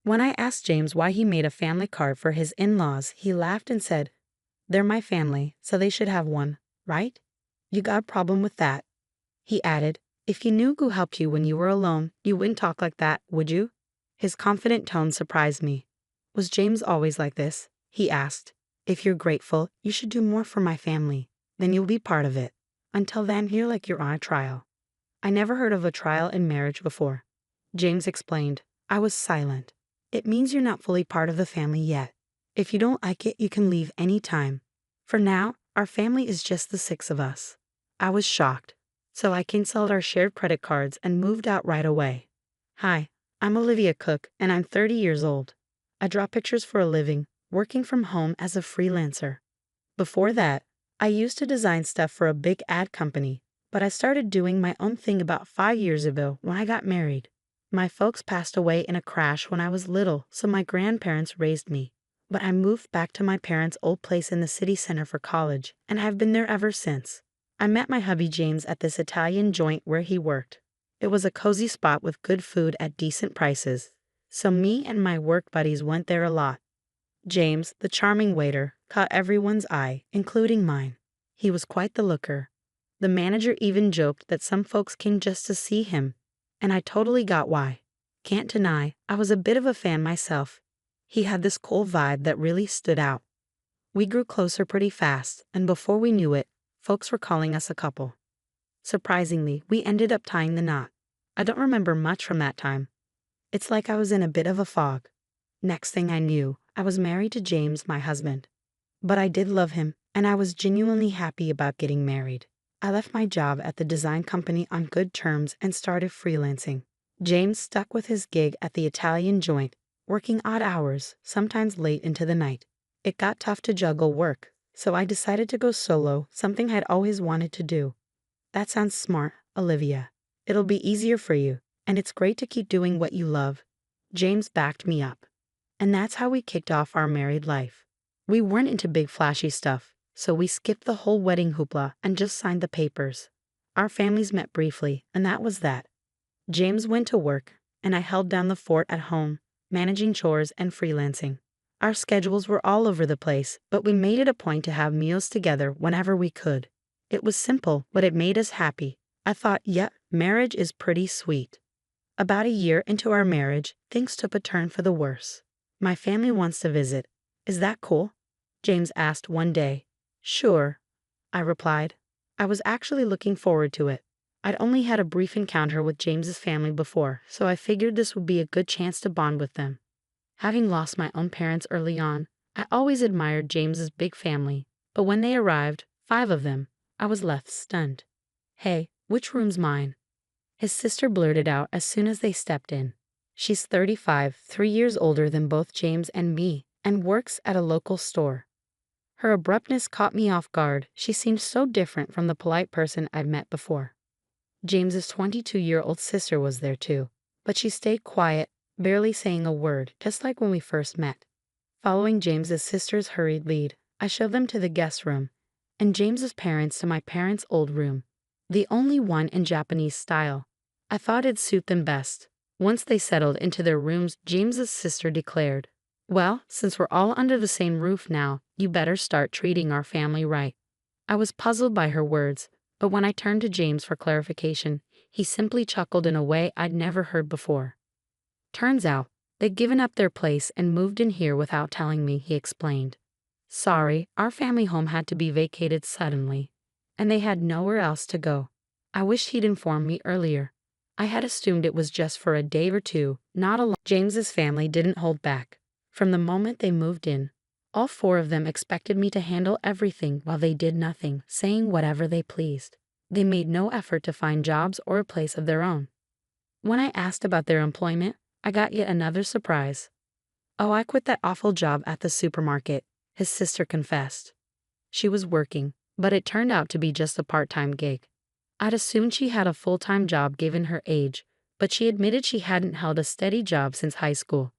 When I asked James why he made a family card for his in-laws, he laughed and said, "They're my family, so they should have one, right? You got a problem with that?" He added, "If you knew who helped you when you were alone, you wouldn't talk like that, would you?" His confident tone surprised me. Was James always like this? He asked. "If you're grateful, you should do more for my family. Then you'll be part of it. Until then, you're like you're on a trial." I never heard of a trial in marriage before. James explained. I was silent. "It means you're not fully part of the family yet. If you don't like it, you can leave any time. For now, our family is just the six of us." I was shocked. So I canceled our shared credit cards and moved out right away. "Hi, I'm Olivia Cook, and I'm 30 years old. I draw pictures for a living, working from home as a freelancer. Before that, I used to design stuff for a big ad company, but I started doing my own thing about 5 years ago when I got married. My folks passed away in a crash when I was little, so my grandparents raised me. But I moved back to my parents' old place in the city center for college, and I've been there ever since. I met my hubby James at this Italian joint where he worked. It was a cozy spot with good food at decent prices, so me and my work buddies went there a lot. James, the charming waiter, caught everyone's eye, including mine. He was quite the looker. The manager even joked that some folks came just to see him, and I totally got why. Can't deny, I was a bit of a fan myself. He had this cool vibe that really stood out. We grew closer pretty fast, and before we knew it, folks were calling us a couple. Surprisingly, we ended up tying the knot. I don't remember much from that time. It's like I was in a bit of a fog. Next thing I knew, I was married to James, my husband. But I did love him, and I was genuinely happy about getting married. I left my job at the design company on good terms and started freelancing. James stuck with his gig at the Italian joint, working odd hours, sometimes late into the night. It got tough to juggle work, so I decided to go solo, something I'd always wanted to do. That sounds smart, Olivia. It'll be easier for you, and it's great to keep doing what you love. James backed me up. And that's how we kicked off our married life. We weren't into big flashy stuff, so we skipped the whole wedding hoopla and just signed the papers. Our families met briefly, and that was that. James went to work, and I held down the fort at home, managing chores and freelancing. Our schedules were all over the place, but we made it a point to have meals together whenever we could. It was simple, but it made us happy. I thought, yep, marriage is pretty sweet. About a year into our marriage, things took a turn for the worse. My family wants to visit. Is that cool? James asked one day. Sure, I replied. I was actually looking forward to it. I'd only had a brief encounter with James's family before, so I figured this would be a good chance to bond with them. Having lost my own parents early on, I always admired James's big family, but when they arrived, 5 of them, I was left stunned. Hey, which room's mine? His sister blurted out as soon as they stepped in. She's 35, 3 years older than both James and me, and works at a local store. Her abruptness caught me off guard. She seemed so different from the polite person I'd met before. James's 22-year-old sister was there too, but she stayed quiet, barely saying a word, just like when we first met. Following James's sister's hurried lead, I showed them to the guest room, and James's parents to my parents' old room, the only one in Japanese style. I thought it'd suit them best. Once they settled into their rooms, James's sister declared, "Well, since we're all under the same roof now, you better start treating our family right." I was puzzled by her words, but when I turned to James for clarification, he simply chuckled in a way I'd never heard before. Turns out, they'd given up their place and moved in here without telling me, he explained. Sorry, our family home had to be vacated suddenly, and they had nowhere else to go. I wish he'd informed me earlier. I had assumed it was just for a day or two, not a long. James's family didn't hold back. From the moment they moved in, all 4 of them expected me to handle everything while they did nothing, saying whatever they pleased. They made no effort to find jobs or a place of their own. When I asked about their employment, I got yet another surprise. "Oh, I quit that awful job at the supermarket," his sister confessed. She was working, but it turned out to be just a part-time gig. I'd assumed she had a full-time job given her age, but she admitted she hadn't held a steady job since high school.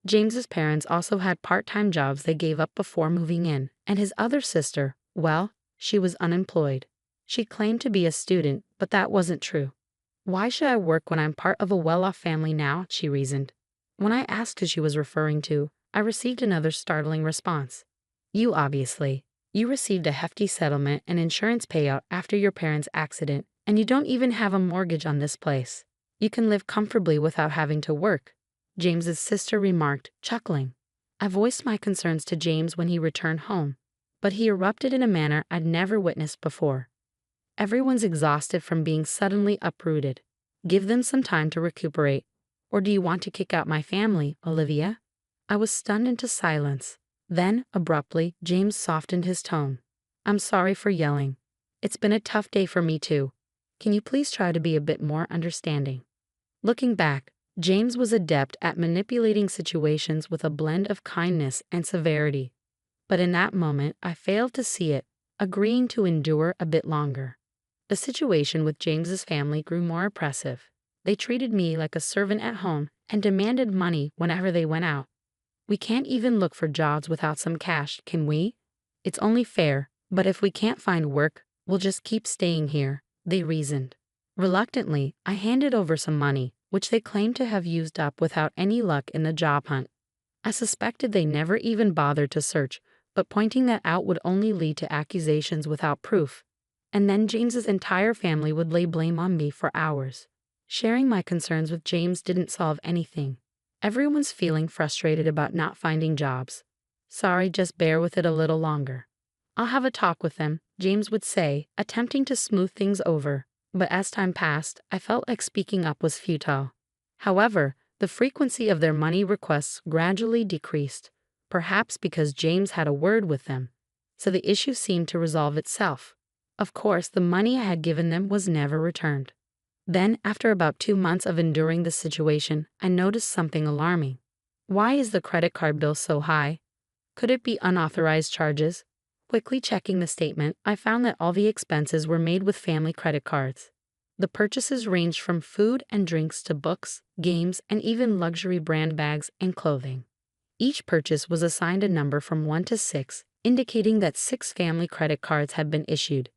James's parents also had part-time jobs they gave up before moving in, and his other sister, well, she was unemployed. She claimed to be a student, but that wasn't true. "Why should I work when I'm part of a well-off family now?" she reasoned. When I asked who she was referring to, I received another startling response. You obviously. You received a hefty settlement and insurance payout after your parents' accident, and you don't even have a mortgage on this place. You can live comfortably without having to work, James's sister remarked, chuckling. I voiced my concerns to James when he returned home, but he erupted in a manner I'd never witnessed before. Everyone's exhausted from being suddenly uprooted. Give them some time to recuperate. Or do you want to kick out my family, Olivia? I was stunned into silence. Then, abruptly, James softened his tone. I'm sorry for yelling. It's been a tough day for me too. Can you please try to be a bit more understanding? Looking back, James was adept at manipulating situations with a blend of kindness and severity. But in that moment, I failed to see it, agreeing to endure a bit longer. The situation with James's family grew more oppressive. They treated me like a servant at home and demanded money whenever they went out. We can't even look for jobs without some cash, can we? It's only fair, but if we can't find work, we'll just keep staying here, they reasoned. Reluctantly, I handed over some money, which they claimed to have used up without any luck in the job hunt. I suspected they never even bothered to search, but pointing that out would only lead to accusations without proof. And then James's entire family would lay blame on me for hours. Sharing my concerns with James didn't solve anything. Everyone's feeling frustrated about not finding jobs. Sorry, just bear with it a little longer. I'll have a talk with them, James would say, attempting to smooth things over. But as time passed, I felt like speaking up was futile. However, the frequency of their money requests gradually decreased, perhaps because James had a word with them. So the issue seemed to resolve itself. Of course, the money I had given them was never returned. Then, after about 2 months of enduring the situation, I noticed something alarming. Why is the credit card bill so high? Could it be unauthorized charges? Quickly checking the statement, I found that all the expenses were made with family credit cards. The purchases ranged from food and drinks to books, games, and even luxury brand bags and clothing. Each purchase was assigned a number from 1 to 6, indicating that 6 family credit cards had been issued.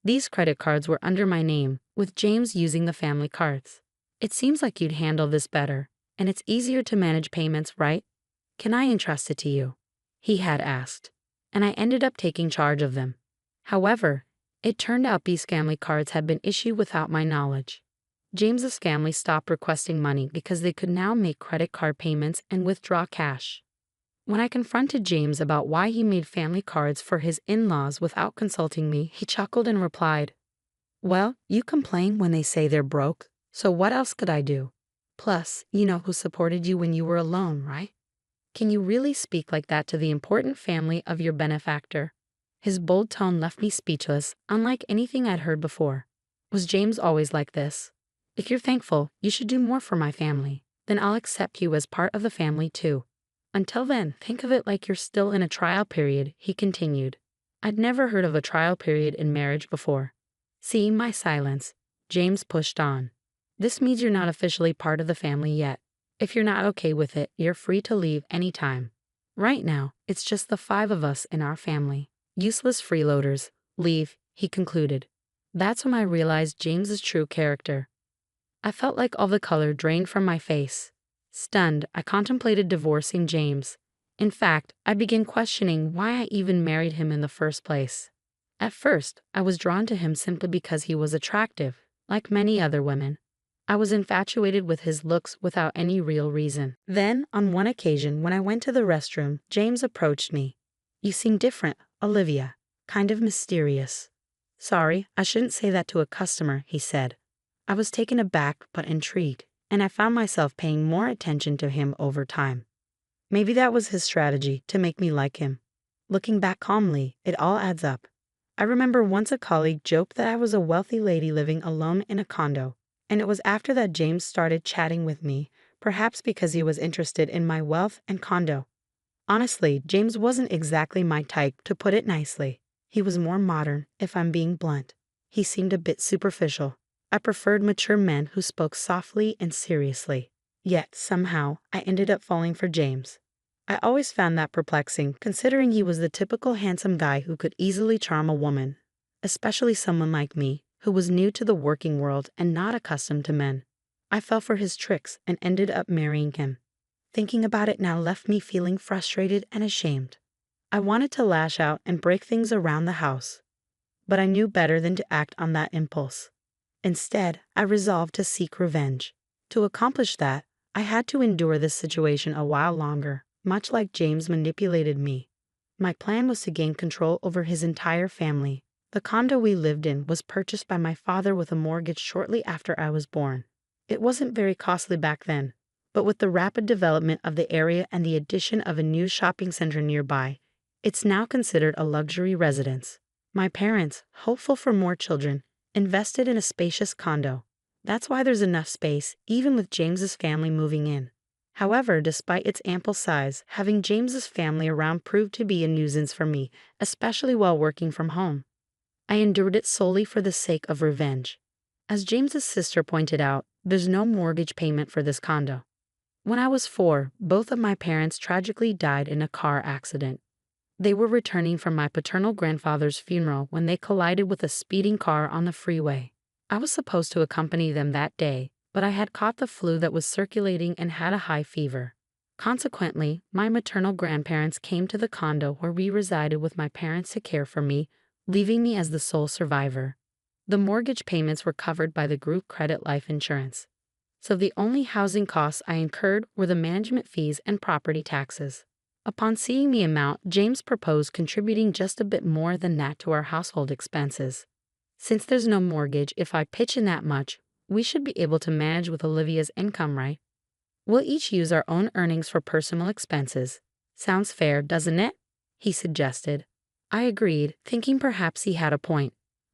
These credit cards were under my name, with James using the family cards. It seems like you'd handle this better, and it's easier to manage payments, right? Can I entrust it to you? He had asked, and I ended up taking charge of them. However, it turned out these family cards had been issued without my knowledge. James's family stopped requesting money because they could now make credit card payments and withdraw cash. When I confronted James about why he made family cards for his in-laws without consulting me, he chuckled and replied, well, you complain when they say they're broke, so what else could I do? Plus, you know who supported you when you were alone, right? Can you really speak like that to the important family of your benefactor? His bold tone left me speechless, unlike anything I'd heard before. Was James always like this? If you're thankful, you should do more for my family. Then I'll accept you as part of the family too. Until then, think of it like you're still in a trial period, he continued. I'd never heard of a trial period in marriage before. Seeing my silence, James pushed on. This means you're not officially part of the family yet. If you're not okay with it, you're free to leave anytime. Right now, it's just the 5 of us in our family. Useless freeloaders. Leave, he concluded. That's when I realized James's true character. I felt like all the color drained from my face. Stunned, I contemplated divorcing James. In fact, I began questioning why I even married him in the first place. At first, I was drawn to him simply because he was attractive, like many other women. I was infatuated with his looks without any real reason. Then, on one occasion when I went to the restroom, James approached me. You seem different, Olivia. Kind of mysterious. Sorry, I shouldn't say that to a customer, he said. I was taken aback but intrigued, and I found myself paying more attention to him over time. Maybe that was his strategy to make me like him. Looking back calmly, it all adds up. I remember once a colleague joked that I was a wealthy lady living alone in a condo, and it was after that James started chatting with me, perhaps because he was interested in my wealth and condo. Honestly, James wasn't exactly my type, to put it nicely. He was more modern, if I'm being blunt. He seemed a bit superficial. I preferred mature men who spoke softly and seriously. Yet, somehow, I ended up falling for James. I always found that perplexing, considering he was the typical handsome guy who could easily charm a woman, especially someone like me, who was new to the working world and not accustomed to men. I fell for his tricks and ended up marrying him. Thinking about it now left me feeling frustrated and ashamed. I wanted to lash out and break things around the house, but I knew better than to act on that impulse. Instead, I resolved to seek revenge. To accomplish that, I had to endure this situation a while longer, much like James manipulated me. My plan was to gain control over his entire family. The condo we lived in was purchased by my father with a mortgage shortly after I was born. It wasn't very costly back then, but with the rapid development of the area and the addition of a new shopping center nearby, it's now considered a luxury residence. My parents, hopeful for more children, invested in a spacious condo. That's why there's enough space, even with James's family moving in. However, despite its ample size, having James's family around proved to be a nuisance for me, especially while working from home. I endured it solely for the sake of revenge. As James's sister pointed out, there's no mortgage payment for this condo. When I was 4, both of my parents tragically died in a car accident. They were returning from my paternal grandfather's funeral when they collided with a speeding car on the freeway. I was supposed to accompany them that day, but I had caught the flu that was circulating and had a high fever. Consequently, my maternal grandparents came to the condo where we resided with my parents to care for me, leaving me as the sole survivor. The mortgage payments were covered by the group credit life insurance, so the only housing costs I incurred were the management fees and property taxes. Upon seeing the amount, James proposed contributing just a bit more than that to our household expenses. Since there's no mortgage, if I pitch in that much, we should be able to manage with Olivia's income, right? We'll each use our own earnings for personal expenses. Sounds fair, doesn't it? He suggested. I agreed, thinking perhaps he had a point.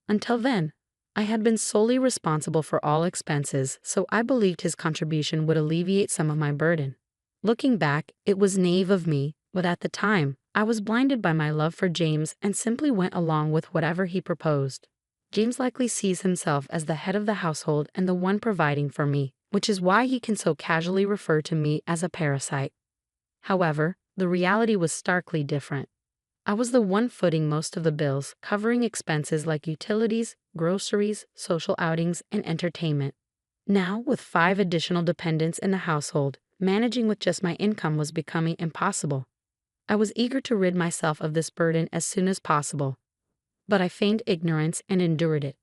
Until then, I had been solely responsible for all expenses, so I believed his contribution would alleviate some of my burden. Looking back, it was naive of me, but at the time, I was blinded by my love for James and simply went along with whatever he proposed. James likely sees himself as the head of the household and the one providing for me, which is why he can so casually refer to me as a parasite. However, the reality was starkly different. I was the one footing most of the bills, covering expenses like utilities, groceries, social outings, and entertainment. Now, with 5 additional dependents in the household, managing with just my income was becoming impossible. I was eager to rid myself of this burden as soon as possible, but I feigned ignorance and endured it.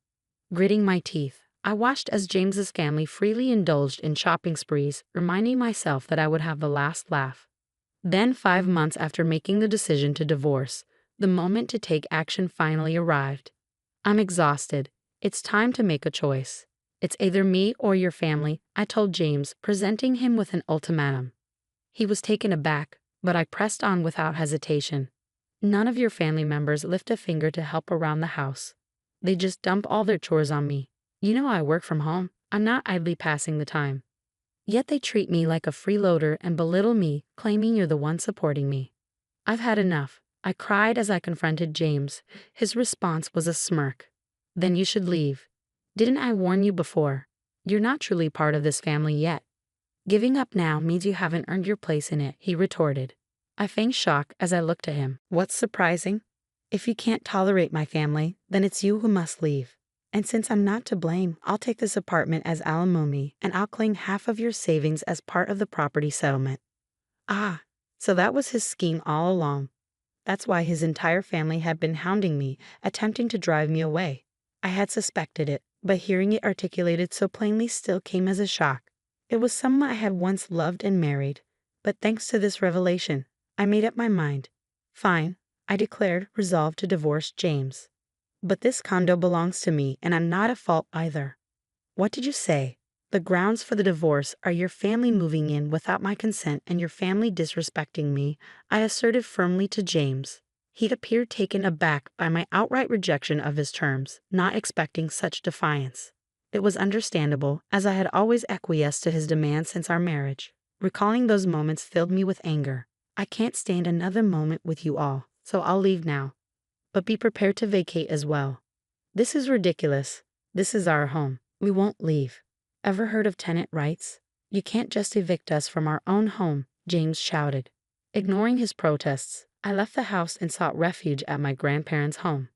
Gritting my teeth, I watched as James's family freely indulged in shopping sprees, reminding myself that I would have the last laugh. Then, 5 months after making the decision to divorce, the moment to take action finally arrived. I'm exhausted. It's time to make a choice. It's either me or your family, I told James, presenting him with an ultimatum. He was taken aback, but I pressed on without hesitation. None of your family members lift a finger to help around the house. They just dump all their chores on me. You know I work from home. I'm not idly passing the time. Yet they treat me like a freeloader and belittle me, claiming you're the one supporting me. I've had enough. I cried as I confronted James. His response was a smirk. Then you should leave. Didn't I warn you before? You're not truly part of this family yet. Giving up now means you haven't earned your place in it, he retorted. I feigned shock as I looked at him. What's surprising? If you can't tolerate my family, then it's you who must leave. And since I'm not to blame, I'll take this apartment as alimony and I'll claim half of your savings as part of the property settlement. Ah, so that was his scheme all along. That's why his entire family had been hounding me, attempting to drive me away. I had suspected it, but hearing it articulated so plainly still came as a shock. It was someone I had once loved and married, but thanks to this revelation, I made up my mind. Fine, I declared, resolved to divorce James. But this condo belongs to me, and I'm not at fault either. What did you say? The grounds for the divorce are your family moving in without my consent and your family disrespecting me, I asserted firmly to James. He'd appeared taken aback by my outright rejection of his terms, not expecting such defiance. It was understandable, as I had always acquiesced to his demands since our marriage. Recalling those moments filled me with anger. I can't stand another moment with you all, so I'll leave now. But be prepared to vacate as well. This is ridiculous. This is our home. We won't leave. Ever heard of tenant rights? You can't just evict us from our own home, James shouted. Ignoring his protests, I left the house and sought refuge at my grandparents' home.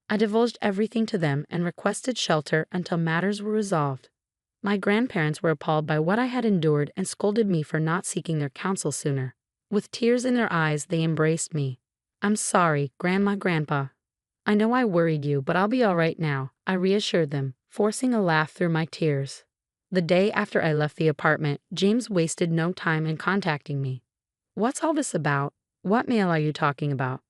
I divulged everything to them and requested shelter until matters were resolved. My grandparents were appalled by what I had endured and scolded me for not seeking their counsel sooner. With tears in their eyes, they embraced me. "I'm sorry, Grandpa. I know I worried you, but I'll be all right now," I reassured them, forcing a laugh through my tears. The day after I left the apartment, James wasted no time in contacting me. "What's all this about? What mail are you talking about?"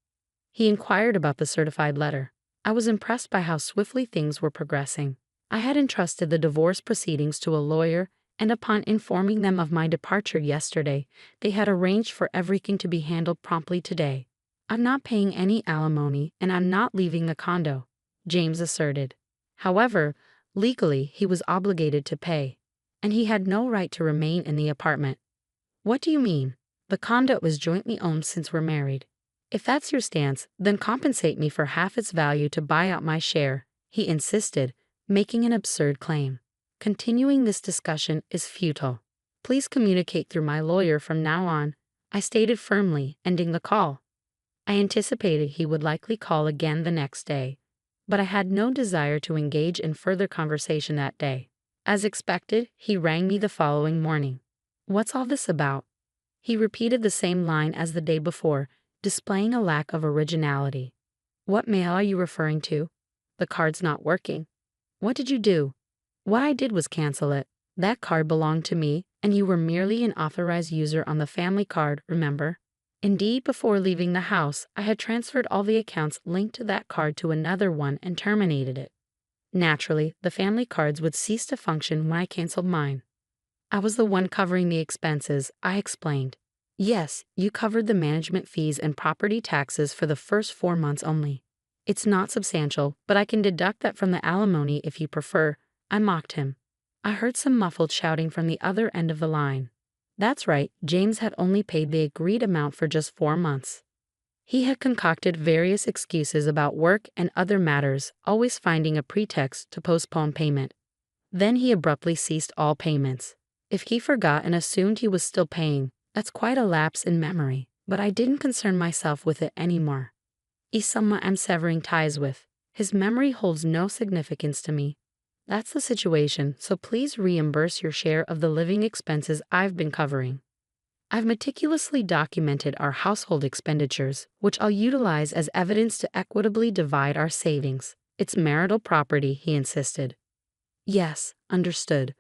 He inquired about the certified letter. I was impressed by how swiftly things were progressing. I had entrusted the divorce proceedings to a lawyer, and upon informing them of my departure yesterday, they had arranged for everything to be handled promptly today. "I'm not paying any alimony, and I'm not leaving the condo," James asserted. However, legally he was obligated to pay, and he had no right to remain in the apartment. "What do you mean? The condo is jointly owned since we're married. If that's your stance, then compensate me for half its value to buy out my share," he insisted, making an absurd claim. "Continuing this discussion is futile. Please communicate through my lawyer from now on," I stated firmly, ending the call. I anticipated he would likely call again the next day, but I had no desire to engage in further conversation that day. As expected, he rang me the following morning. "What's all this about?" He repeated the same line as the day before, displaying a lack of originality. "What mail are you referring to? The card's not working." "What did you do?" "What I did was cancel it. That card belonged to me, and you were merely an authorized user on the family card, remember?" Indeed, before leaving the house, I had transferred all the accounts linked to that card to another one and terminated it. Naturally, the family cards would cease to function when I canceled mine. "I was the one covering the expenses," I explained. "Yes, you covered the management fees and property taxes for the first 4 months only. It's not substantial, but I can deduct that from the alimony if you prefer," I mocked him. I heard some muffled shouting from the other end of the line. That's right, James had only paid the agreed amount for just 4 months. He had concocted various excuses about work and other matters, always finding a pretext to postpone payment. Then he abruptly ceased all payments. If he forgot and assumed he was still paying, that's quite a lapse in memory, but I didn't concern myself with it anymore. He's someone I'm severing ties with. His memory holds no significance to me. That's the situation, so please reimburse your share of the living expenses I've been covering. I've meticulously documented our household expenditures, which I'll utilize as evidence to equitably divide our savings. It's marital property, he insisted. "Yes, understood.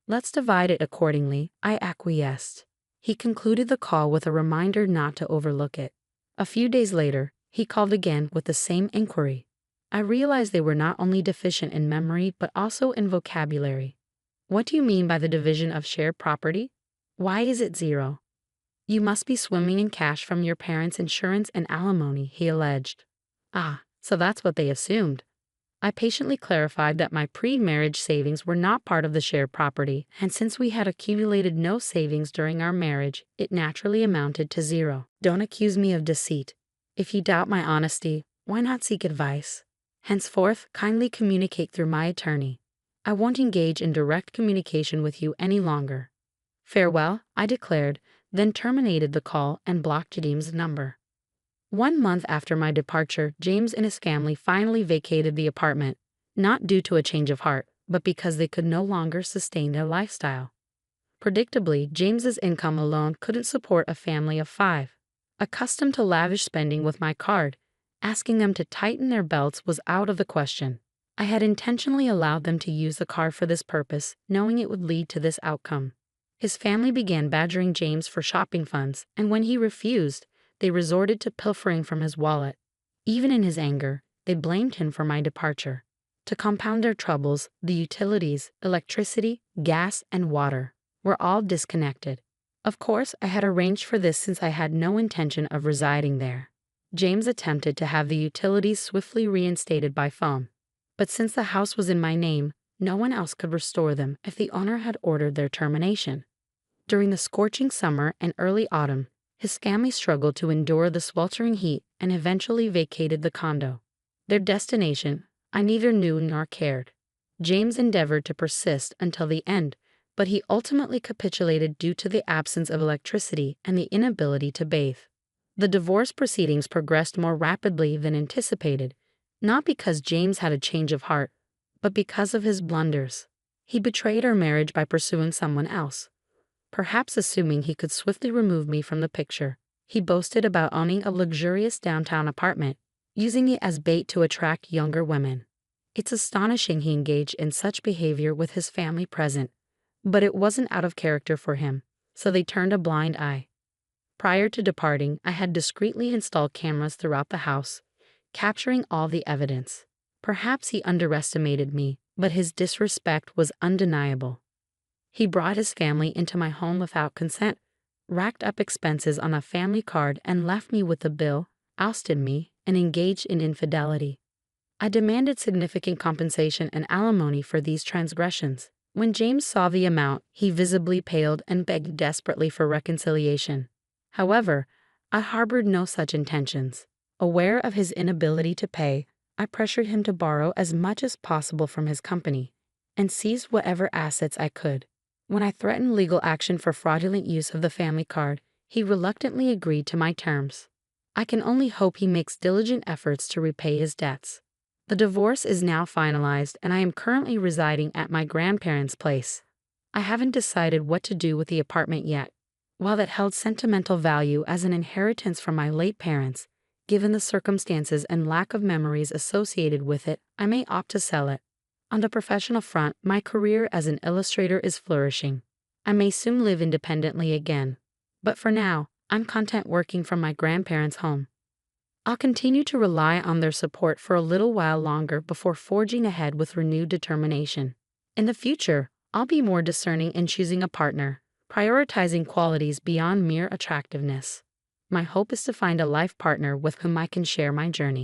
Let's divide it accordingly," I acquiesced. He concluded the call with a reminder not to overlook it. A few days later, he called again with the same inquiry. I realized they were not only deficient in memory but also in vocabulary. "What do you mean by the division of shared property? Why is it 0? You must be swimming in cash from your parents' insurance and alimony," he alleged. "Ah, so that's what they assumed." I patiently clarified that my pre-marriage savings were not part of the shared property, and since we had accumulated no savings during our marriage, it naturally amounted to 0. Don't accuse me of deceit. If you doubt my honesty, why not seek advice? Henceforth, kindly communicate through my attorney. I won't engage in direct communication with you any longer. Farewell, I declared, then terminated the call and blocked James' number. 1 month after my departure, James and his family finally vacated the apartment, not due to a change of heart, but because they could no longer sustain their lifestyle. Predictably, James's income alone couldn't support a family of 5. Accustomed to lavish spending with my card, asking them to tighten their belts was out of the question. I had intentionally allowed them to use the card for this purpose, knowing it would lead to this outcome. His family began badgering James for shopping funds, and when he refused, they resorted to pilfering from his wallet. Even in his anger, they blamed him for my departure. To compound their troubles, the utilities, electricity, gas, and water were all disconnected. Of course, I had arranged for this since I had no intention of residing there. James attempted to have the utilities swiftly reinstated by phone, but since the house was in my name, no one else could restore them if the owner had ordered their termination. During the scorching summer and early autumn, his family struggled to endure the sweltering heat and eventually vacated the condo. Their destination, I neither knew nor cared. James endeavored to persist until the end, but he ultimately capitulated due to the absence of electricity and the inability to bathe. The divorce proceedings progressed more rapidly than anticipated, not because James had a change of heart, but because of his blunders. He betrayed our marriage by pursuing someone else, perhaps assuming he could swiftly remove me from the picture. He boasted about owning a luxurious downtown apartment, using it as bait to attract younger women. It's astonishing he engaged in such behavior with his family present, but it wasn't out of character for him, so they turned a blind eye. Prior to departing, I had discreetly installed cameras throughout the house, capturing all the evidence. Perhaps he underestimated me, but his disrespect was undeniable. He brought his family into my home without consent, racked up expenses on a family card, and left me with a bill, ousted me, and engaged in infidelity. I demanded significant compensation and alimony for these transgressions. When James saw the amount, he visibly paled and begged desperately for reconciliation. However, I harbored no such intentions. Aware of his inability to pay, I pressured him to borrow as much as possible from his company and seized whatever assets I could. When I threatened legal action for fraudulent use of the family card, he reluctantly agreed to my terms. I can only hope he makes diligent efforts to repay his debts. The divorce is now finalized, and I am currently residing at my grandparents' place. I haven't decided what to do with the apartment yet. While it held sentimental value as an inheritance from my late parents, given the circumstances and lack of memories associated with it, I may opt to sell it. On the professional front, my career as an illustrator is flourishing. I may soon live independently again. But for now, I'm content working from my grandparents' home. I'll continue to rely on their support for a little while longer before forging ahead with renewed determination. In the future, I'll be more discerning in choosing a partner, prioritizing qualities beyond mere attractiveness. My hope is to find a life partner with whom I can share my journey.